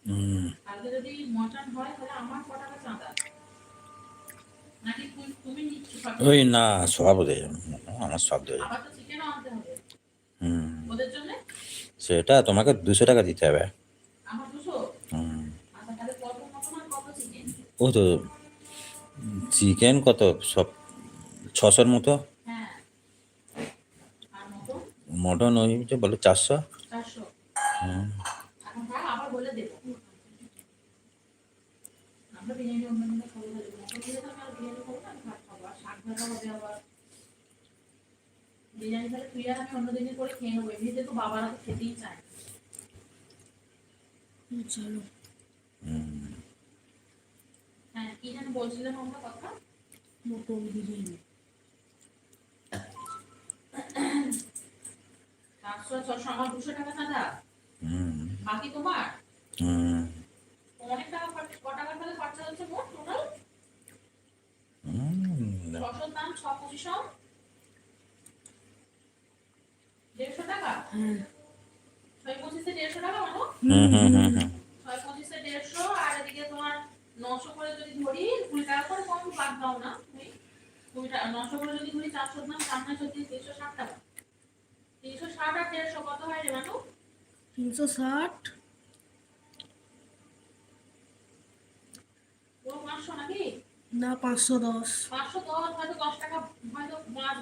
কালকে যদি মটন হয় তাহলে আমার ক টাকা চাঁদা, নাকি তুমি নিচ্ছ সব? ওই না, সব দেয়, আমার সব দেয়। আবার তো চিকেনও আনতে হবে হুম, ওদের জন্য। সেটা তোমাকে 200 টাকা দিতে হবে। আমার 200? হুম, আচ্ছা, তাহলে কত মটন আর কত চিকেন? ও তো চিকেন কত, সব 600-র মতো। হ্যাঁ, আর মটন? মটন ওই যে বলে 400। 400? এখন থাক, আবার বলে দেবো। আমরা বিরিয়ানি অন্য দিনে খাবো, মটন দিলে তো আমি আর বিরিয়ানি খাবো না, আমি ভাত খাবো, আর শাক ভাজা হবে আবার। বিরিয়ানি তাহলে তুই আর আমি অন্য দিনে করে খেয়ে নেবো, এমনিতে তো বাবারা তো খেতেই চায়। চলো। হ্যাঁ, কি যেন বলছিলাম আমরা কথা? মটন বিরিয়ানি 400 আমার 200 টাকা চাঁদা, বাকি তোমার। অনেক টাকা ক টাকা তাহলে খরচা হচ্ছে মোট টোটাল? 600 দাম 6-25, 150 টাকা। 6-25-এ 150 টাকা মানো। 6-25-এ 150, আর এদিকে তোমার 900 করে যদি ধরি, 20 টাকা করে কম বাদ দাও না তুমি। 900 করে যদি ধরি, 400 দাম 4-9-360 টাকা। 360 আর 150 কত হয় রে মানু? 360 পুরো 500 নাকি? না, 510। 510 হয়তো 10 টাকা হয়তো বাঁচবে।